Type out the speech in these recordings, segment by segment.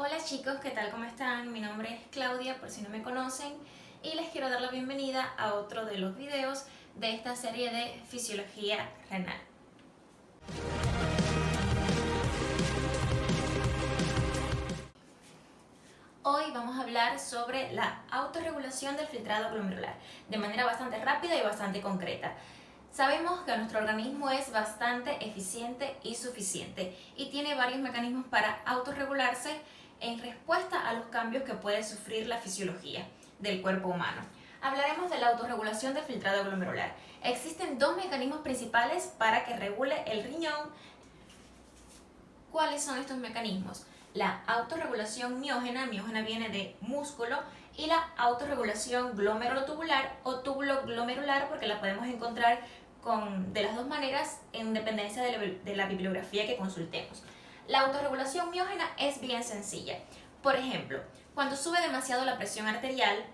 Hola chicos, ¿qué tal? ¿Cómo están? Mi nombre es Claudia, por si no me conocen, y les quiero dar la bienvenida a otro de los videos de esta serie de fisiología renal. Hoy vamos a hablar sobre la autorregulación del filtrado glomerular, de manera bastante rápida y bastante concreta. Sabemos que nuestro organismo es bastante eficiente y suficiente y tiene varios mecanismos para autorregularse en respuesta a los cambios que puede sufrir la fisiología del cuerpo humano. Hablaremos de la autorregulación del filtrado glomerular. Existen dos mecanismos principales para que regule el riñón. ¿Cuáles son estos mecanismos? La autorregulación miógena viene de músculo, y la autorregulación glomerulotubular o túbulo glomerular, porque la podemos encontrar de las dos maneras en dependencia de la bibliografía que consultemos. La autorregulación miógena es bien sencilla. Por ejemplo, cuando sube demasiado la presión arterial,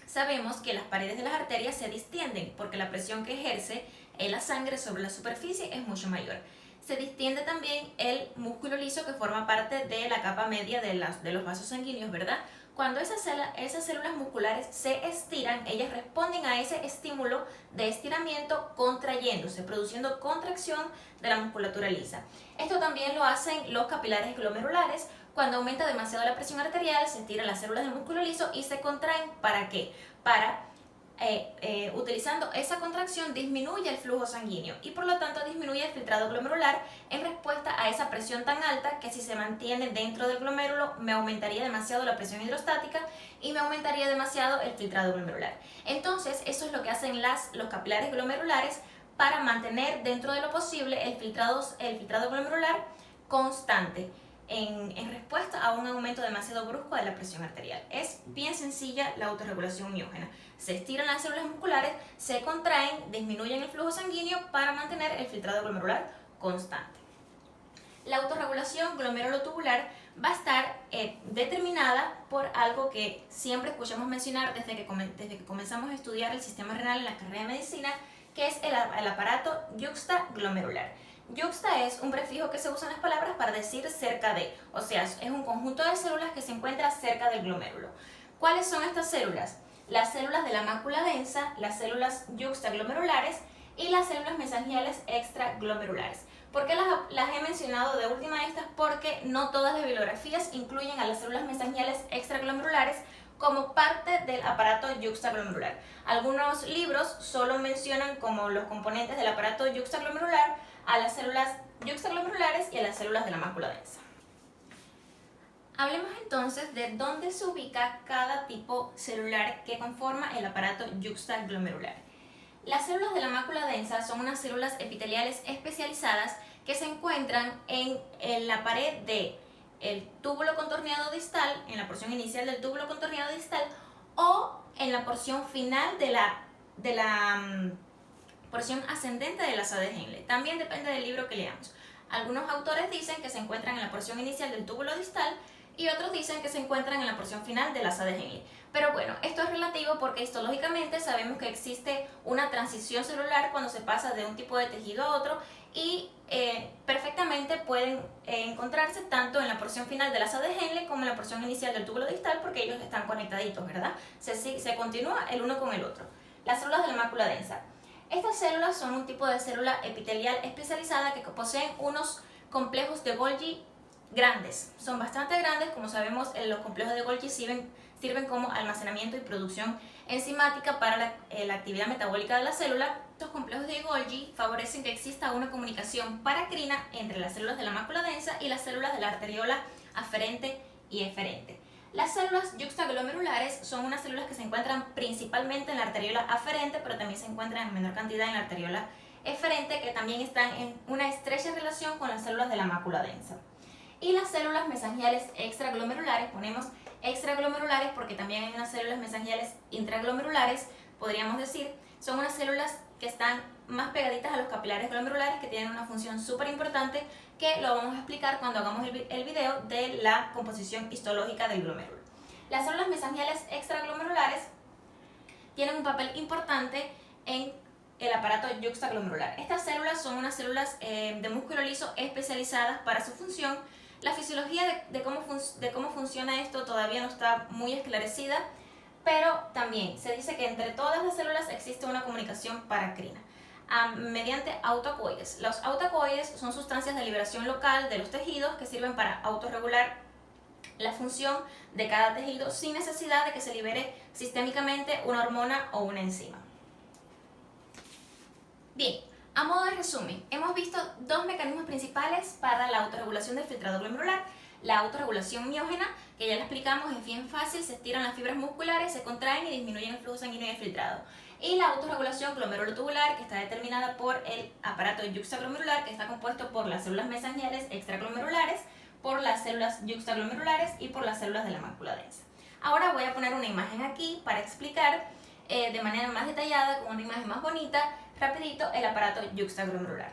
sabemos que las paredes de las arterias se distienden porque la presión que ejerce la sangre sobre la superficie es mucho mayor. Se distiende también el músculo liso, que forma parte de la capa media de los vasos sanguíneos, ¿verdad? Cuando esas células musculares se estiran, ellas responden a ese estímulo de estiramiento contrayéndose, produciendo contracción de la musculatura lisa. Esto también lo hacen los capilares glomerulares. Cuando aumenta demasiado la presión arterial, se estiran las células del músculo liso y se contraen. ¿Para qué? Utilizando esa contracción disminuye el flujo sanguíneo y por lo tanto disminuye el filtrado glomerular en respuesta a esa presión tan alta, que si se mantiene dentro del glomérulo me aumentaría demasiado la presión hidrostática y me aumentaría demasiado el filtrado glomerular. Entonces eso es lo que hacen los capilares glomerulares para mantener dentro de lo posible el filtrado glomerular constante en respuesta a un aumento demasiado brusco de la presión arterial. Es bien sencilla la autorregulación miógena. Se estiran las células musculares, se contraen, disminuyen el flujo sanguíneo para mantener el filtrado glomerular constante. La autorregulación glomerulotubular va a estar determinada por algo que siempre escuchamos mencionar desde que comenzamos a estudiar el sistema renal en la carrera de medicina, que es el aparato yuxtaglomerular. Yuxta es un prefijo que se usa en las palabras para decir cerca de, o sea, es un conjunto de células que se encuentra cerca del glomérulo. ¿Cuáles son estas células? Las células de la mácula densa, las células yuxtaglomerulares y las células mesangiales extraglomerulares. ¿Por qué las he mencionado de última estas? Porque no todas las bibliografías incluyen a las células mesangiales extraglomerulares como parte del aparato yuxtaglomerular. Algunos libros solo mencionan como los componentes del aparato yuxtaglomerular a las células yuxtaglomerulares y a las células de la mácula densa. Hablemos entonces de dónde se ubica cada tipo celular que conforma el aparato yuxtaglomerular. Las células de la mácula densa son unas células epiteliales especializadas que se encuentran en la pared del túbulo contorneado distal, en la porción inicial del túbulo contorneado distal, o en la porción final de la porción ascendente del asa de Henle. También depende del libro que leamos. Algunos autores dicen que se encuentran en la porción inicial del túbulo distal y otros dicen que se encuentran en la porción final del asa de Henle. Pero bueno, esto es relativo porque histológicamente sabemos que existe una transición celular cuando se pasa de un tipo de tejido a otro y perfectamente pueden encontrarse tanto en la porción final del asa de Henle como en la porción inicial del túbulo distal, porque ellos están conectaditos, ¿verdad? Se continúa el uno con el otro. Las células de la mácula densa. Estas células son un tipo de célula epitelial especializada que poseen unos complejos de Golgi grandes. Son bastante grandes, como sabemos, los complejos de Golgi sirven como almacenamiento y producción enzimática para la actividad metabólica de la célula. Estos complejos de Golgi favorecen que exista una comunicación paracrina entre las células de la mácula densa y las células de la arteriola aferente y eferente. Las células yuxtaglomerulares son unas células que se encuentran principalmente en la arteriola aferente, pero también se encuentran en menor cantidad en la arteriola eferente, que también están en una estrecha relación con las células de la mácula densa. Y las células mesangiales extraglomerulares, ponemos extraglomerulares porque también hay unas células mesangiales intraglomerulares, podríamos decir, son unas células que están más pegaditas a los capilares glomerulares, que tienen una función súper importante, que lo vamos a explicar cuando hagamos el video de la composición histológica del glomérulo. Las células mesangiales extraglomerulares tienen un papel importante en el aparato yuxtaglomerular. Estas células son unas células de músculo liso especializadas para su función. La fisiología de cómo funciona esto todavía no está muy esclarecida, pero también se dice que entre todas las células existe una comunicación paracrina mediante autocoides. Los autocoides son sustancias de liberación local de los tejidos que sirven para autorregular la función de cada tejido sin necesidad de que se libere sistémicamente una hormona o una enzima. Bien, a modo de resumen, hemos visto dos mecanismos principales para la autorregulación del filtrado glomerular. La autorregulación miógena, que ya la explicamos, es bien fácil, se estiran las fibras musculares, se contraen y disminuyen el flujo sanguíneo y el filtrado. Y la autorregulación glomerulotubular, que está determinada por el aparato yuxtaglomerular, que está compuesto por las células mesangiales extraglomerulares, por las células yuxtaglomerulares y por las células de la mácula densa. Ahora voy a poner una imagen aquí para explicar de manera más detallada, con una imagen más bonita, rapidito, el aparato yuxtaglomerular.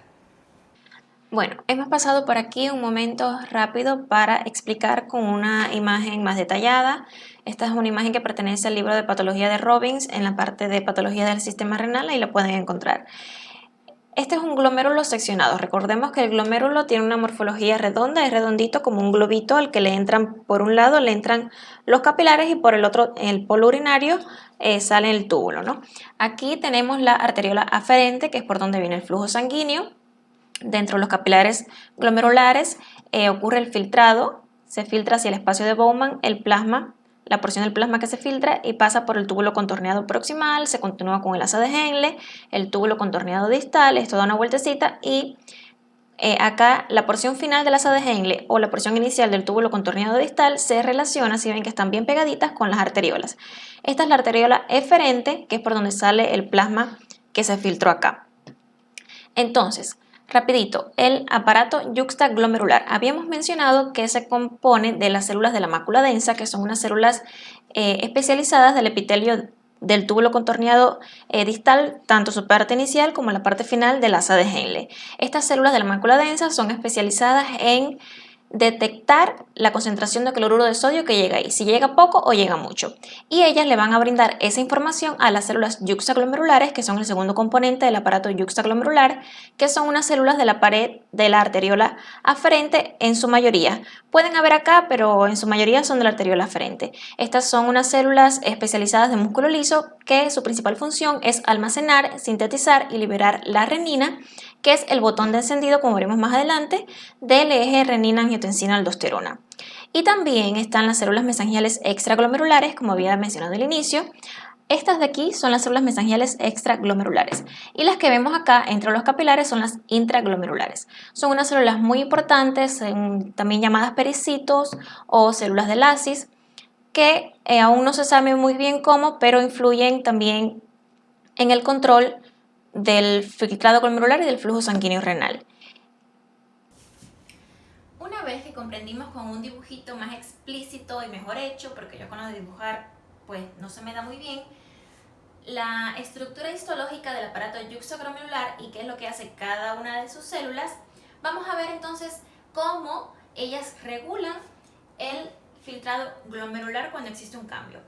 Bueno, hemos pasado por aquí un momento rápido para explicar con una imagen más detallada. Esta es una imagen que pertenece al libro de patología de Robbins en la parte de patología del sistema renal, ahí lo pueden encontrar. Este es un glomérulo seccionado. Recordemos que el glomérulo tiene una morfología redonda, es redondito como un globito al que le entran, por un lado le entran los capilares y por el otro, en el polo urinario, sale el túbulo, ¿no? Aquí tenemos la arteriola aferente, que es por donde viene el flujo sanguíneo. Dentro de los capilares glomerulares ocurre el filtrado, se filtra hacia el espacio de Bowman el plasma, la porción del plasma que se filtra y pasa por el túbulo contorneado proximal, se continúa con el asa de Henle, el túbulo contorneado distal, esto da una vueltecita y acá la porción final del asa de Henle o la porción inicial del túbulo contorneado distal se relaciona, si ven que están bien pegaditas, con las arteriolas. Esta es la arteriola eferente, que es por donde sale el plasma que se filtró acá. Entonces, rapidito, el aparato yuxtaglomerular. Habíamos mencionado que se compone de las células de la mácula densa, que son unas células especializadas del epitelio del túbulo contorneado distal, tanto su parte inicial como la parte final del asa de Henle. Estas células de la mácula densa son especializadas en detectar la concentración de cloruro de sodio que llega ahí, si llega poco o llega mucho. Y ellas le van a brindar esa información a las células yuxtaglomerulares, que son el segundo componente del aparato yuxtaglomerular, que son unas células de la pared de la arteriola aferente en su mayoría. Pueden haber acá, pero en su mayoría son de la arteriola aferente. Estas son unas células especializadas de músculo liso que su principal función es almacenar, sintetizar y liberar la renina, que es el botón de encendido, como veremos más adelante, del eje renina-angiotensina-aldosterona. Y también están las células mesangiales extraglomerulares, como había mencionado al inicio. Estas de aquí son las células mesangiales extraglomerulares y las que vemos acá entre los capilares son las intraglomerulares. Son unas células muy importantes, también llamadas pericitos o células de Lasis, que aún no se sabe muy bien cómo, pero influyen también en el control del filtrado glomerular y del flujo sanguíneo renal. Una vez que comprendimos con un dibujito más explícito y mejor hecho, porque yo con lo de dibujar pues no se me da muy bien, la estructura histológica del aparato yuxtaglomerular y qué es lo que hace cada una de sus células, vamos a ver entonces cómo ellas regulan el filtrado glomerular cuando existe un cambio.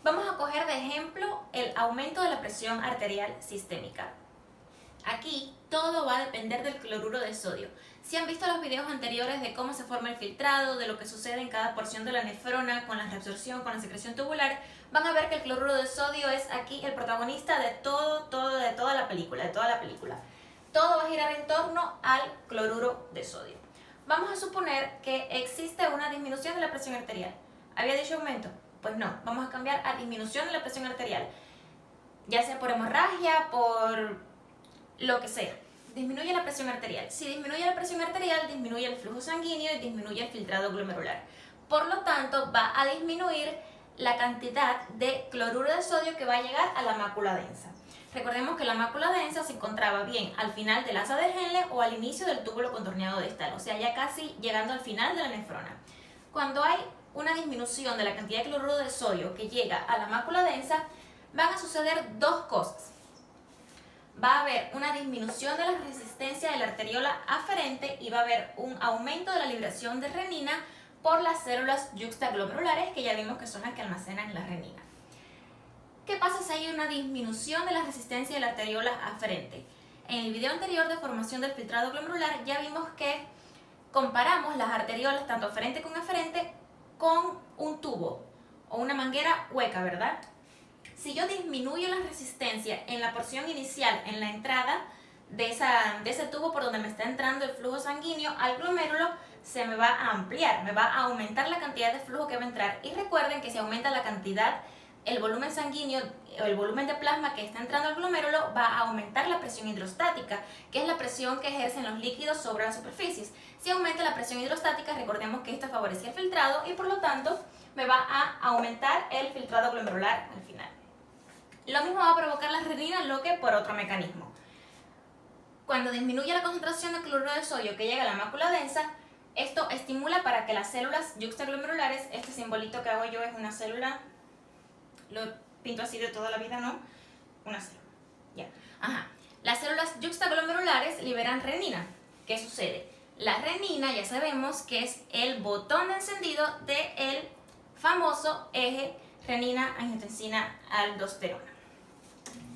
Vamos a coger de ejemplo el aumento de la presión arterial sistémica. Aquí todo va a depender del cloruro de sodio. Si han visto los videos anteriores de cómo se forma el filtrado, de lo que sucede en cada porción de la nefrona con la reabsorción, con la secreción tubular, van a ver que el cloruro de sodio es aquí el protagonista de toda la película. Todo va a girar en torno al cloruro de sodio. Vamos a suponer que existe una disminución de la presión arterial. ¿Había dicho aumento? Pues no, vamos a cambiar a disminución de la presión arterial. Ya sea por hemorragia, por lo que sea. Disminuye la presión arterial. Si disminuye la presión arterial, disminuye el flujo sanguíneo y disminuye el filtrado glomerular. Por lo tanto, va a disminuir la cantidad de cloruro de sodio que va a llegar a la mácula densa. Recordemos que la mácula densa se encontraba bien al final del asa de Henle o al inicio del túbulo contorneado distal, o sea, ya casi llegando al final de la nefrona. Cuando hay una disminución de la cantidad de cloruro de sodio que llega a la mácula densa, van a suceder dos cosas. Va a haber una disminución de la resistencia de la arteriola aferente y va a haber un aumento de la liberación de renina por las células yuxtaglomerulares, que ya vimos que son las que almacenan la renina. ¿Qué pasa si hay una disminución de la resistencia de la arteriola aferente? En el video anterior de formación del filtrado glomerular ya vimos que comparamos las arteriolas tanto aferente como eferente con un tubo o una manguera hueca, ¿verdad? Si yo disminuyo la resistencia en la porción inicial, en la entrada de ese tubo por donde me está entrando el flujo sanguíneo al glomérulo, se me va a ampliar, me va a aumentar la cantidad de flujo que va a entrar. Y recuerden que si aumenta la cantidad, el volumen sanguíneo o el volumen de plasma que está entrando al glomérulo, va a aumentar la presión hidrostática, que es la presión que ejercen los líquidos sobre las superficies. Si aumenta la presión hidrostática, recordemos que esto favorece el filtrado y por lo tanto me va a aumentar el filtrado glomerular al final. Lo mismo va a provocar la renina, lo que por otro mecanismo. Cuando disminuye la concentración de cloruro de sodio que llega a la mácula densa, esto estimula para que las células yuxtaglomerulares, este simbolito que hago yo es una célula, lo pinto así de toda la vida, ¿no? Una célula, ya. Ajá. Las células yuxtaglomerulares liberan renina. ¿Qué sucede? La renina ya sabemos que es el botón de encendido del famoso eje renina-angiotensina-aldosterona.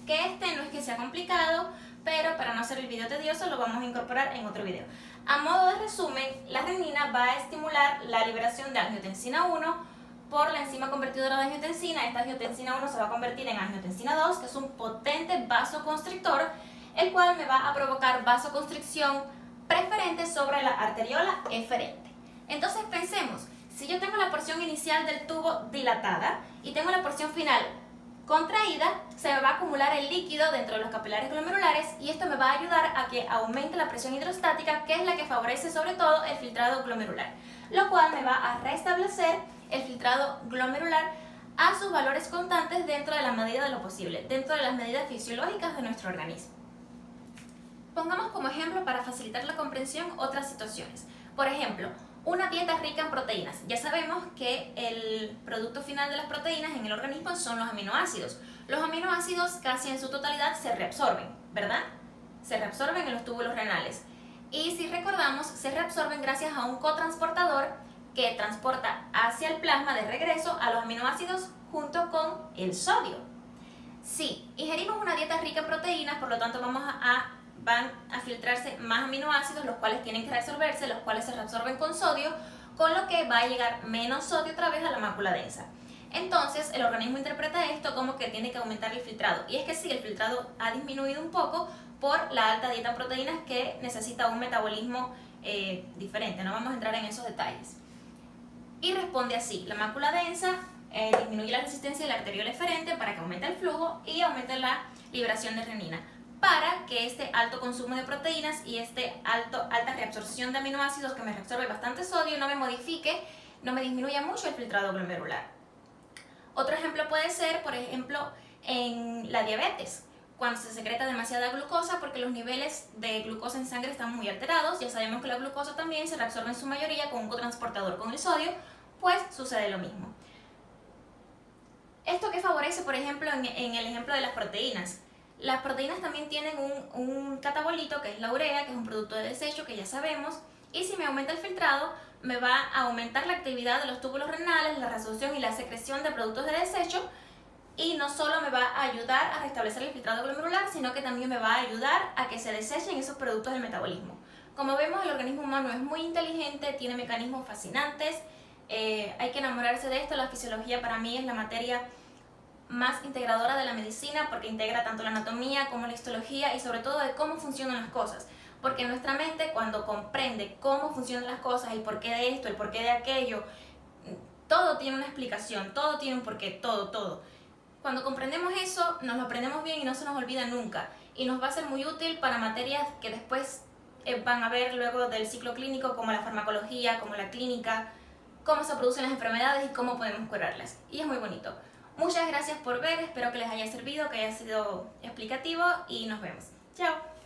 Que este no es que sea complicado, pero para no hacer el video tedioso lo vamos a incorporar en otro video. A modo de resumen, la renina va a estimular la liberación de angiotensina 1 por la enzima convertidora de angiotensina. Esta angiotensina 1 se va a convertir en angiotensina 2, que es un potente vasoconstrictor, el cual me va a provocar vasoconstricción preferente sobre la arteriola eferente. Entonces pensemos, si yo tengo la porción inicial del tubo dilatada y tengo la porción final contraída, se me va a acumular el líquido dentro de los capilares glomerulares y esto me va a ayudar a que aumente la presión hidrostática, que es la que favorece sobre todo el filtrado glomerular, lo cual me va a restablecer el filtrado glomerular a sus valores constantes dentro de la medida de lo posible, dentro de las medidas fisiológicas de nuestro organismo. Pongamos como ejemplo, para facilitar la comprensión, otras situaciones. Por ejemplo, una dieta rica en proteínas. Ya sabemos que el producto final de las proteínas en el organismo son los aminoácidos. Los aminoácidos casi en su totalidad se reabsorben, ¿verdad? Se reabsorben en los túbulos renales. Y si recordamos, se reabsorben gracias a un cotransportador que transporta hacia el plasma de regreso a los aminoácidos junto con el sodio. Si ingerimos una dieta rica en proteínas, por lo tanto van a filtrarse más aminoácidos, los cuales tienen que reabsorberse, los cuales se reabsorben con sodio, con lo que va a llegar menos sodio otra vez a la mácula densa. Entonces el organismo interpreta esto como que tiene que aumentar el filtrado, y es que sí, el filtrado ha disminuido un poco por la alta dieta en proteínas, que necesita un metabolismo diferente. No vamos a entrar en esos detalles. Y responde así: la mácula densa disminuye la resistencia de la arteriola eferente para que aumente el flujo y aumente la liberación de renina, para que este alto consumo de proteínas y alta reabsorción de aminoácidos, que me reabsorbe bastante sodio, no me modifique, no me disminuya mucho el filtrado glomerular. Otro ejemplo puede ser, por ejemplo, en la diabetes, cuando se secreta demasiada glucosa porque los niveles de glucosa en sangre están muy alterados. Ya sabemos que la glucosa también se reabsorbe en su mayoría con un cotransportador con el sodio, pues sucede lo mismo. Esto que favorece, por ejemplo, en el ejemplo de las proteínas. Las proteínas también tienen un catabolito, que es la urea, que es un producto de desecho, que ya sabemos, y si me aumenta el filtrado, me va a aumentar la actividad de los túbulos renales, la resolución y la secreción de productos de desecho, y no solo me va a ayudar a restablecer el filtrado glomerular, sino que también me va a ayudar a que se desechen esos productos del metabolismo. Como vemos, el organismo humano es muy inteligente, tiene mecanismos fascinantes, hay que enamorarse de esto. La fisiología para mí es la materia más integradora de la medicina, porque integra tanto la anatomía como la histología y sobre todo de cómo funcionan las cosas, porque nuestra mente, cuando comprende cómo funcionan las cosas, el porqué de esto, el porqué de aquello, todo tiene una explicación, todo tiene un porqué, todo. Cuando comprendemos eso, nos lo aprendemos bien y no se nos olvida nunca, y nos va a ser muy útil para materias que después van a ver luego del ciclo clínico, como la farmacología, como la clínica, cómo se producen las enfermedades y cómo podemos curarlas, y es muy bonito. Muchas gracias por ver, espero que les haya servido, que haya sido explicativo, y nos vemos. Chao.